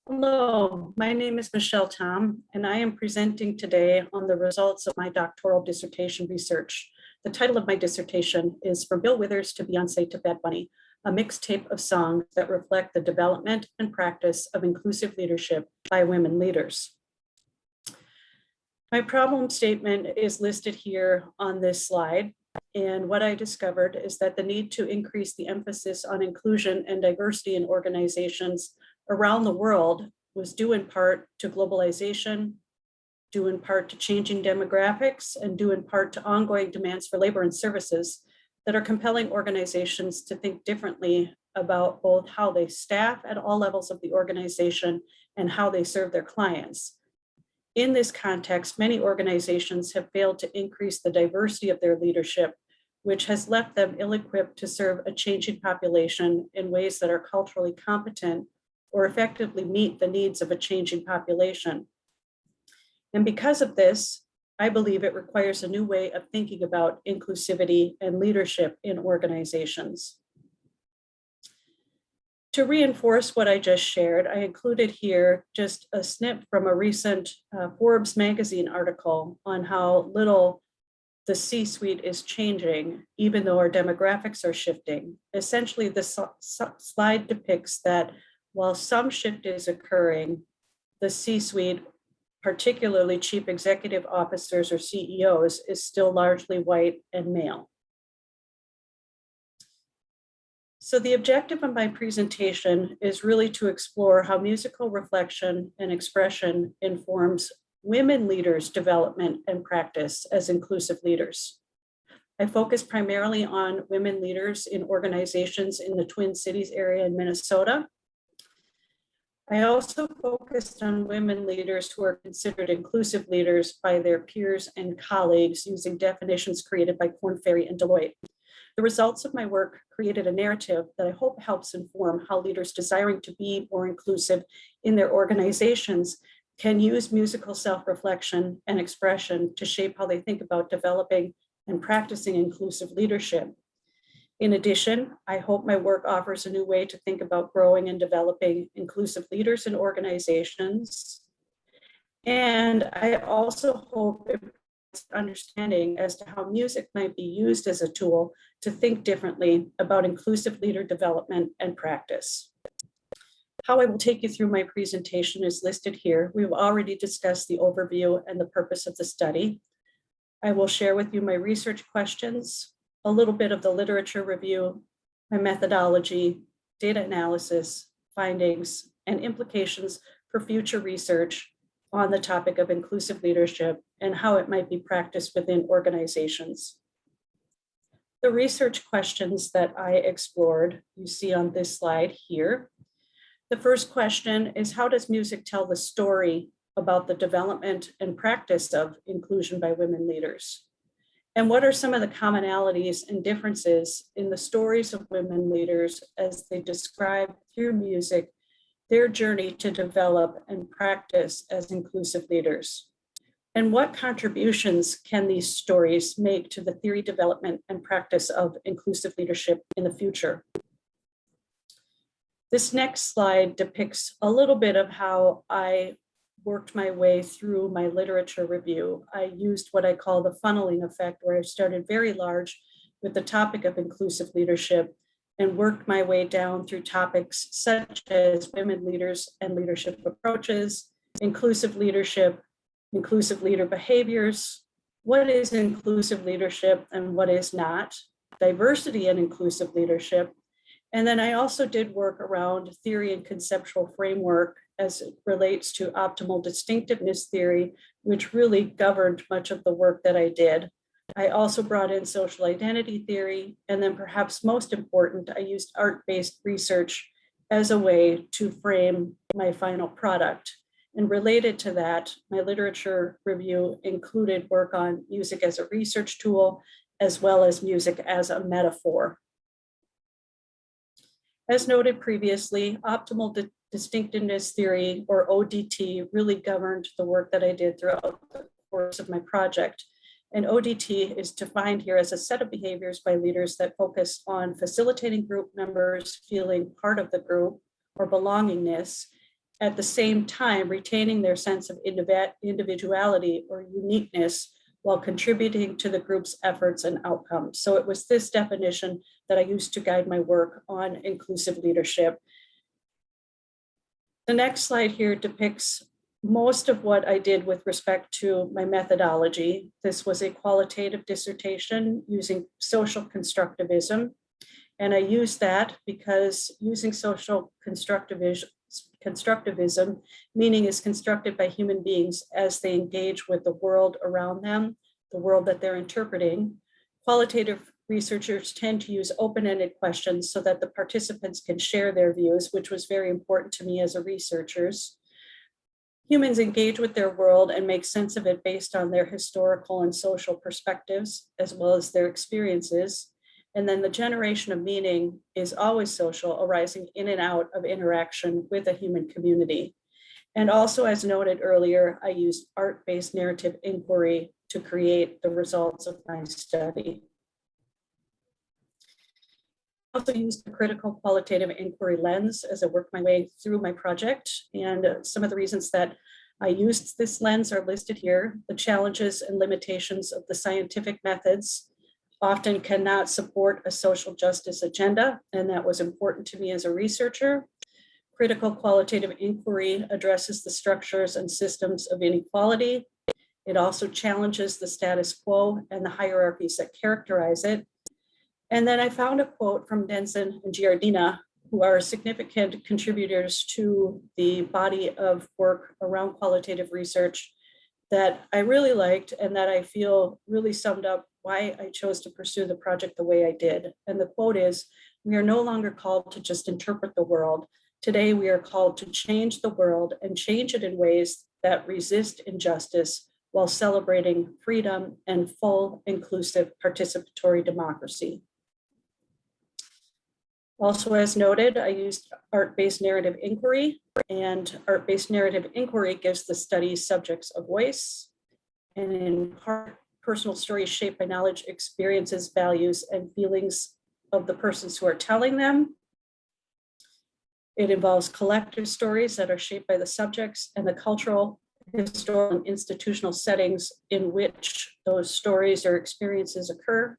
Hello, my name is Michelle Thom, and I am presenting today on the results of my doctoral dissertation research. The title of my dissertation is "From Bill Withers to Beyonce to Bad Bunny, a mixtape of songs that reflect the development and practice of inclusive leadership by women leaders." My problem statement is listed here on this slide. And what I discovered is that the need to increase the emphasis on inclusion and diversity in organizations around the world was due in part to globalization, due in part to changing demographics, and due in part to ongoing demands for labor and services that are compelling organizations to think differently about both how they staff at all levels of the organization and how they serve their clients. In this context, many organizations have failed to increase the diversity of their leadership, which has left them ill-equipped to serve a changing population in ways that are culturally competent or effectively meet the needs of a changing population. And because of this, I believe it requires a new way of thinking about inclusivity and leadership in organizations. To reinforce what I just shared, I included here just a snip from a recent Forbes magazine article on how little the C-suite is changing, even though our demographics are shifting. Essentially, the slide depicts that while some shift is occurring, the C-suite, particularly chief executive officers or CEOs, is still largely white and male. So the objective of my presentation is really to explore how musical reflection and expression informs women leaders' development and practice as inclusive leaders. I focus primarily on women leaders in organizations in the Twin Cities area in Minnesota. I also focused on women leaders who are considered inclusive leaders by their peers and colleagues using definitions created by Korn Ferry and Deloitte. The results of my work created a narrative that I hope helps inform how leaders desiring to be more inclusive in their organizations can use musical self-reflection and expression to shape how they think about developing and practicing inclusive leadership. In addition, I hope my work offers a new way to think about growing and developing inclusive leaders in organizations. And I also hope it understanding as to how music might be used as a tool to think differently about inclusive leader development and practice. How I will take you through my presentation is listed here. We've already discussed the overview and the purpose of the study. I will share with you my research questions, a little bit of the literature review, my methodology, data analysis, findings, and implications for future research on the topic of inclusive leadership and how it might be practiced within organizations. The research questions that I explored, you see on this slide here. The first question is, how does music tell the story about the development and practice of inclusion by women leaders? And what are some of the commonalities and differences in the stories of women leaders as they describe through music their journey to develop and practice as inclusive leaders? And what contributions can these stories make to the theory, development, and practice of inclusive leadership in the future? This next slide depicts a little bit of how I worked my way through my literature review. I used what I call the funneling effect, where I started very large with the topic of inclusive leadership and worked my way down through topics such as women leaders and leadership approaches, inclusive leadership, inclusive leader behaviors, what is inclusive leadership and what is not, diversity and inclusive leadership. And then I also did work around theory and conceptual framework as it relates to optimal distinctiveness theory, which really governed much of the work that I did. I also brought in social identity theory, and then perhaps most important, I used art-based research as a way to frame my final product. And related to that, my literature review included work on music as a research tool, as well as music as a metaphor. As noted previously, optimal distinctiveness theory, or ODT, really governed the work that I did throughout the course of my project. And ODT is defined here as a set of behaviors by leaders that focus on facilitating group members feeling part of the group or belongingness, at the same time retaining their sense of individuality or uniqueness while contributing to the group's efforts and outcomes. So it was this definition that I used to guide my work on inclusive leadership. The next slide here depicts most of what I did with respect to my methodology. This was a qualitative dissertation using social constructivism. And I used that because using social constructivism, meaning is constructed by human beings as they engage with the world around them, the world that they're interpreting. Qualitative researchers tend to use open-ended questions so that the participants can share their views, which was very important to me as a researcher. Humans engage with their world and make sense of it based on their historical and social perspectives, as well as their experiences. And then the generation of meaning is always social, arising in and out of interaction with a human community. And also, as noted earlier, I used art-based narrative inquiry to create the results of my study. I also used a critical qualitative inquiry lens as I worked my way through my project. And some of the reasons that I used this lens are listed here. The challenges and limitations of the scientific methods often cannot support a social justice agenda, and that was important to me as a researcher. Critical qualitative inquiry addresses the structures and systems of inequality. It also challenges the status quo and the hierarchies that characterize it. And then I found a quote from Denson and Giardina, who are significant contributors to the body of work around qualitative research, that I really liked and that I feel really summed up why I chose to pursue the project the way I did. And the quote is, "We are no longer called to just interpret the world. Today, we are called to change the world and change it in ways that resist injustice while celebrating freedom and full, inclusive, participatory democracy." Also, as noted, I used art-based narrative inquiry, and art-based narrative inquiry gives the study subjects a voice, and in part, personal stories shaped by knowledge, experiences, values, and feelings of the persons who are telling them. It involves collective stories that are shaped by the subjects and the cultural, historical, and institutional settings in which those stories or experiences occur.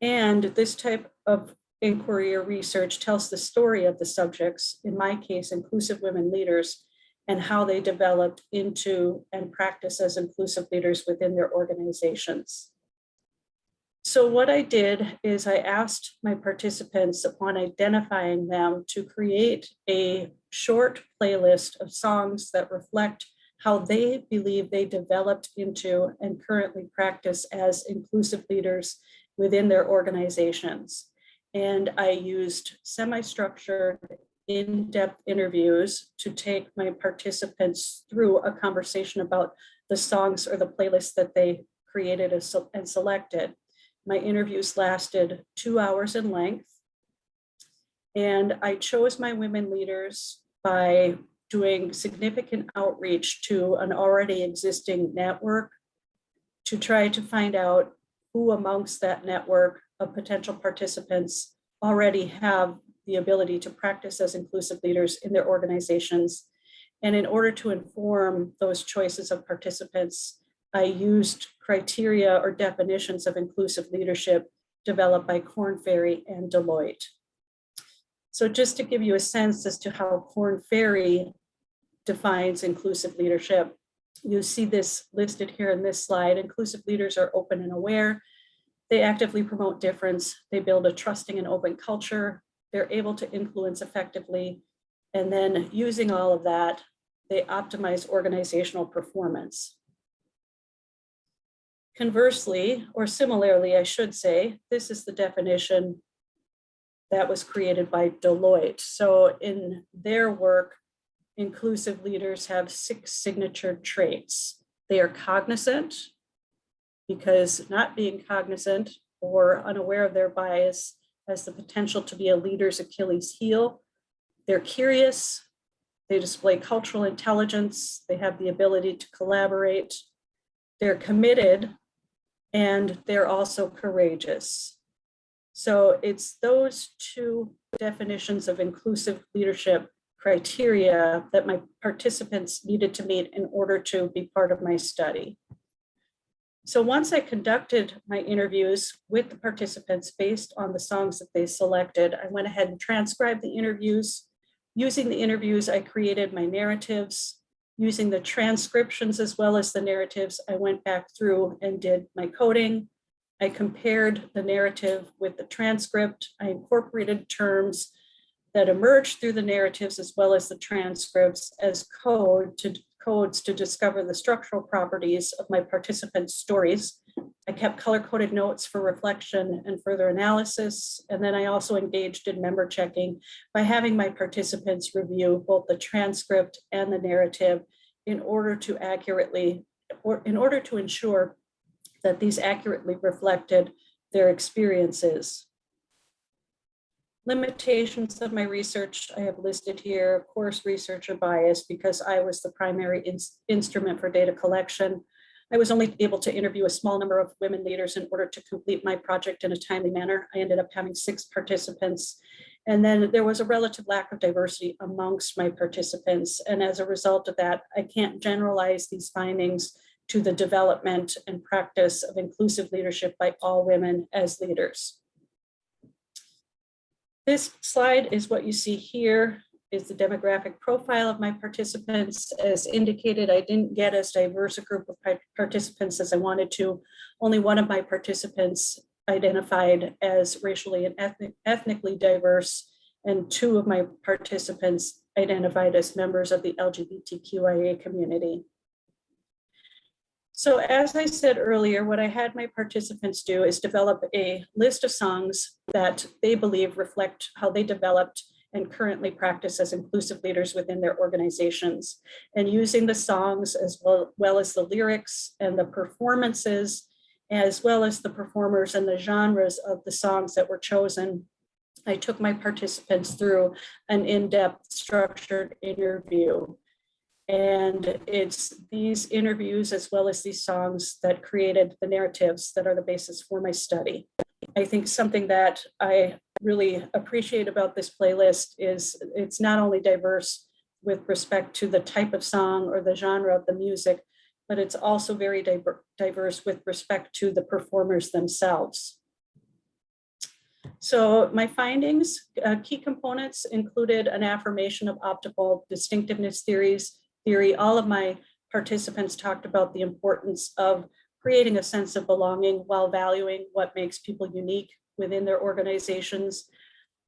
And this type of inquiry or research tells the story of the subjects, in my case, inclusive women leaders, and how they developed into and practice as inclusive leaders within their organizations. So what I did is I asked my participants, upon identifying them, to create a short playlist of songs that reflect how they believe they developed into and currently practice as inclusive leaders within their organizations. And I used semi-structured, in-depth interviews to take my participants through a conversation about the songs or the playlists that they created and selected. My interviews lasted 2 hours in length. And I chose my women leaders by doing significant outreach to an already existing network to try to find out who amongst that network of potential participants already have the ability to practice as inclusive leaders in their organizations. And in order to inform those choices of participants, I used criteria or definitions of inclusive leadership developed by Korn Ferry and Deloitte. So just to give you a sense as to how Korn Ferry defines inclusive leadership, you see this listed here in this slide. Inclusive leaders are open and aware. They actively promote difference. They build a trusting and open culture. They're able to influence effectively. And then using all of that, they optimize organizational performance. Conversely, or similarly, I should say, this is the definition that was created by Deloitte. So in their work, inclusive leaders have 6 signature traits. They are cognizant, because not being cognizant or unaware of their bias has the potential to be a leader's Achilles heel. They're curious, they display cultural intelligence, they have the ability to collaborate, they're committed, and they're also courageous. So it's those 2 definitions of inclusive leadership criteria that my participants needed to meet in order to be part of my study. So once I conducted my interviews with the participants based on the songs that they selected, I went ahead and transcribed the interviews. Using the interviews, I created my narratives. Using the transcriptions as well as the narratives, I went back through and did my coding. I compared the narrative with the transcript. I incorporated terms that emerged through the narratives as well as the transcripts as codes to discover the structural properties of my participants' stories. I kept color-coded notes for reflection and further analysis. And then I also engaged in member checking by having my participants review both the transcript and the narrative in order to ensure that these accurately reflected their experiences. Limitations of my research I have listed here. Of course, researcher bias, because I was the primary instrument for data collection. I was only able to interview a small number of women leaders in order to complete my project in a timely manner. I ended up having 6 participants. And then there was a relative lack of diversity amongst my participants. And as a result of that, I can't generalize these findings to the development and practice of inclusive leadership by all women as leaders. This slide is what you see here, is the demographic profile of my participants. As indicated, I didn't get as diverse a group of participants as I wanted to. Only one of my participants identified as racially and ethnically diverse, and 2 of my participants identified as members of the LGBTQIA community. So as I said earlier, what I had my participants do is develop a list of songs that they believe reflect how they developed and currently practice as inclusive leaders within their organizations. And using the songs as well as the lyrics and the performances, as well as the performers and the genres of the songs that were chosen, I took my participants through an in-depth structured interview. And it's these interviews as well as these songs that created the narratives that are the basis for my study. I think something that I really appreciate about this playlist is it's not only diverse with respect to the type of song or the genre of the music, but it's also very diverse with respect to the performers themselves. So my findings, key components included an affirmation of optical distinctiveness theory. All of my participants talked about the importance of creating a sense of belonging while valuing what makes people unique within their organizations.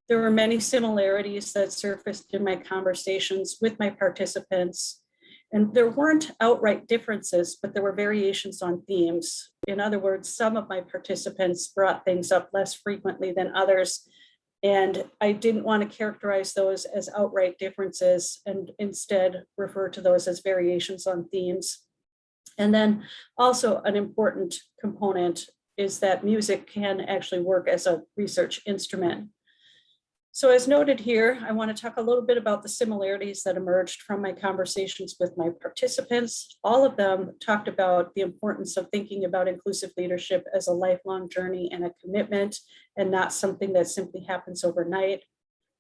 There were many similarities that surfaced in my conversations with my participants, and there weren't outright differences, but there were variations on themes. In other words, some of my participants brought things up less frequently than others, and I didn't want to characterize those as outright differences and instead refer to those as variations on themes. And then also an important component is that music can actually work as a research instrument. So as noted here, I want to talk a little bit about the similarities that emerged from my conversations with my participants. All of them talked about the importance of thinking about inclusive leadership as a lifelong journey and a commitment, and not something that simply happens overnight.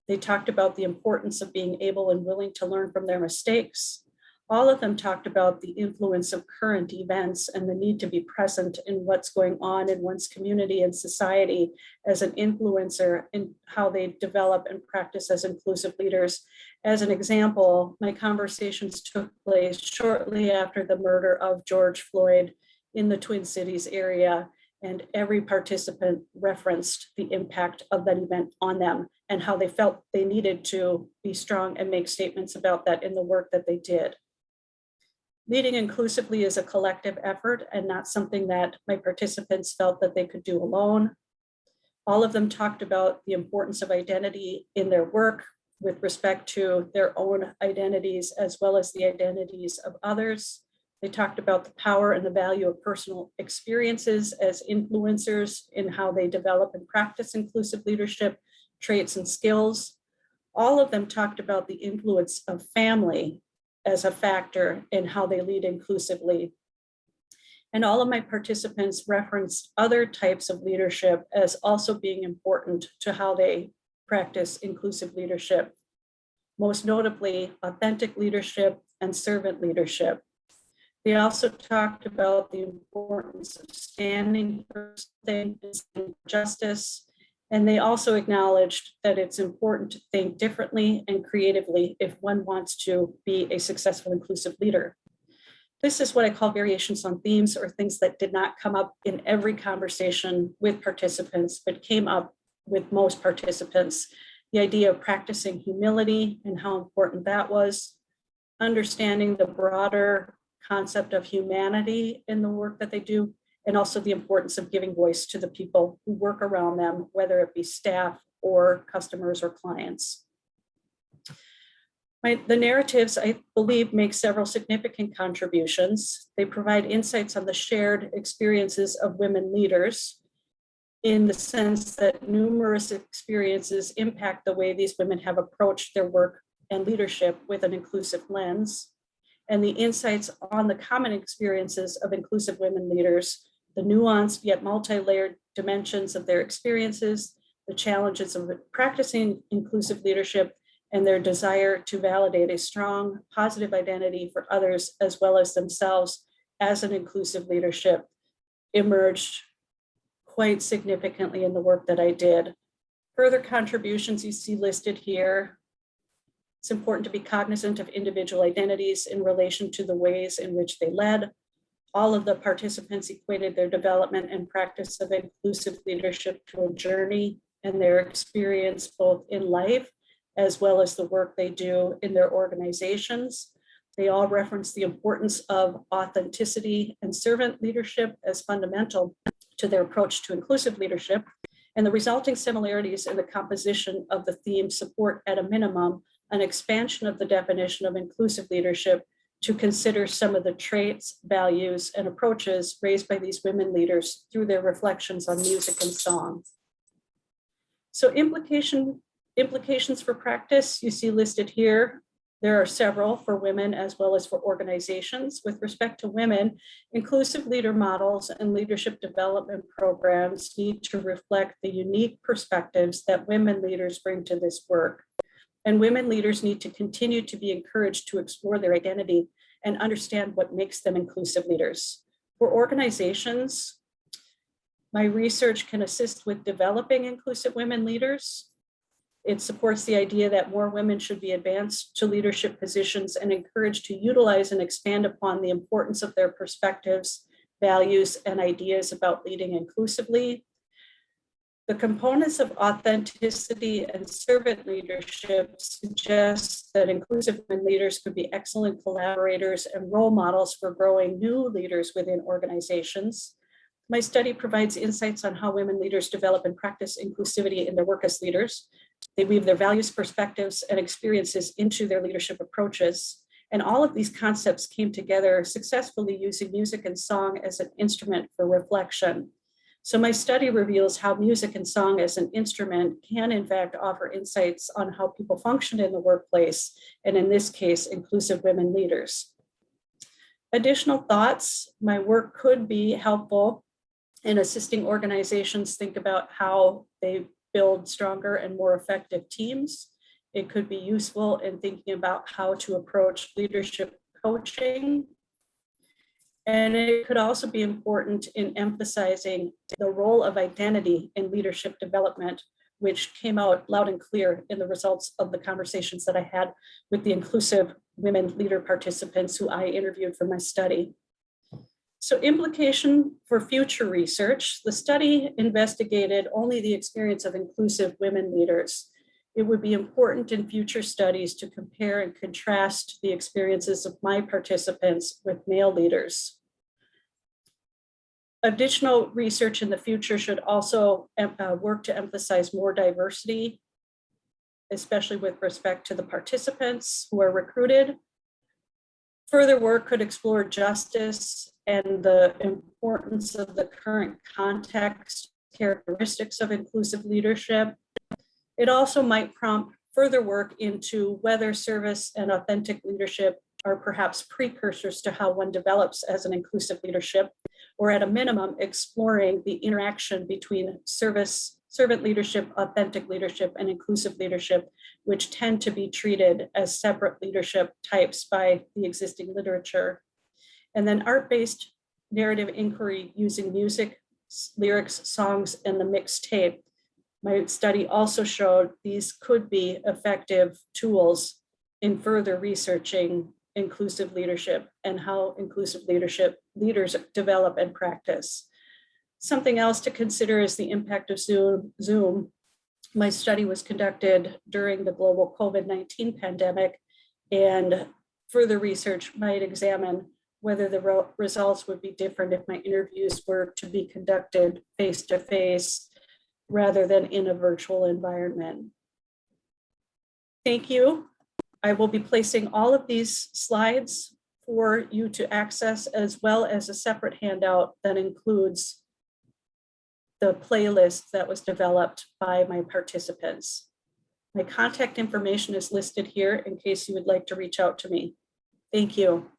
They talked about the importance of being able and willing to learn from their mistakes. All of them talked about the influence of current events and the need to be present in what's going on in one's community and society as an influencer in how they develop and practice as inclusive leaders. As an example, my conversations took place shortly after the murder of George Floyd in the Twin Cities area, and every participant referenced the impact of that event on them and how they felt they needed to be strong and make statements about that in the work that they did. Leading inclusively is a collective effort and not something that my participants felt that they could do alone. All of them talked about the importance of identity in their work with respect to their own identities as well as the identities of others. They talked about the power and the value of personal experiences as influencers in how they develop and practice inclusive leadership traits and skills. All of them talked about the influence of family as a factor in how they lead inclusively. And all of my participants referenced other types of leadership as also being important to how they practice inclusive leadership. most notably authentic leadership and servant leadership. They also talked about the importance of standing for something, justice, and they also acknowledged that it's important to think differently and creatively if one wants to be a successful inclusive leader. This is what I call variations on themes, or things that did not come up in every conversation with participants, but came up with most participants. The idea of practicing humility and how important that was, understanding the broader concept of humanity in the work that they do, and also the importance of giving voice to the people who work around them, whether it be staff or customers or clients. The narratives, I believe, make several significant contributions. They provide insights on the shared experiences of women leaders, in the sense that numerous experiences impact the way these women have approached their work and leadership with an inclusive lens. And the insights on the common experiences of inclusive women leaders, the nuanced yet multi-layered dimensions of their experiences, the challenges of practicing inclusive leadership, and their desire to validate a strong, positive identity for others as well as themselves as an inclusive leadership, emerged quite significantly in the work that I did. Further contributions you see listed here. It's important to be cognizant of individual identities in relation to the ways in which they led. All of the participants equated their development and practice of inclusive leadership to a journey and their experience both in life as well as the work they do in their organizations. They all reference the importance of authenticity and servant leadership as fundamental to their approach to inclusive leadership, and the resulting similarities in the composition of the theme support, at a minimum, an expansion of the definition of inclusive leadership to consider some of the traits, values, and approaches raised by these women leaders through their reflections on music and song. So implications for practice, you see listed here. There are several for women as well as for organizations. With respect to women, inclusive leader models and leadership development programs need to reflect the unique perspectives that women leaders bring to this work. And women leaders need to continue to be encouraged to explore their identity and understand what makes them inclusive leaders. For organizations, my research can assist with developing inclusive women leaders. It supports the idea that more women should be advanced to leadership positions and encouraged to utilize and expand upon the importance of their perspectives, values, and ideas about leading inclusively. The components of authenticity and servant leadership suggest that inclusive women leaders could be excellent collaborators and role models for growing new leaders within organizations. My study provides insights on how women leaders develop and practice inclusivity in their work as leaders. They weave their values, perspectives, and experiences into their leadership approaches. And all of these concepts came together successfully using music and song as an instrument for reflection. So my study reveals how music and song as an instrument can in fact offer insights on how people function in the workplace, and in this case, inclusive women leaders. Additional thoughts, my work could be helpful in assisting organizations think about how they build stronger and more effective teams. It could be useful in thinking about how to approach leadership coaching. And it could also be important in emphasizing the role of identity in leadership development, which came out loud and clear in the results of the conversations that I had with the inclusive women leader participants who I interviewed for my study. So implication for future research, the study investigated only the experience of inclusive women leaders. It would be important in future studies to compare and contrast the experiences of my participants with male leaders. Additional research in the future should also work to emphasize more diversity, especially with respect to the participants who are recruited. Further work could explore justice and the importance of the current context, characteristics of inclusive leadership. It also might prompt further work into whether service and authentic leadership are perhaps precursors to how one develops as an inclusive leadership, or at a minimum, exploring the interaction between service, servant leadership, authentic leadership, and inclusive leadership, which tend to be treated as separate leadership types by the existing literature. And then art-based narrative inquiry using music, lyrics, songs, and the mixed tape. My study also showed these could be effective tools in further researching inclusive leadership and how inclusive leadership leaders develop and practice. Something else to consider is the impact of Zoom. My study was conducted during the global COVID-19 pandemic, and further research might examine whether the results would be different if my interviews were to be conducted face-to-face rather than in a virtual environment. Thank you. I will be placing all of these slides for you to access, as well as a separate handout that includes the playlist that was developed by my participants. My contact information is listed here in case you would like to reach out to me. Thank you.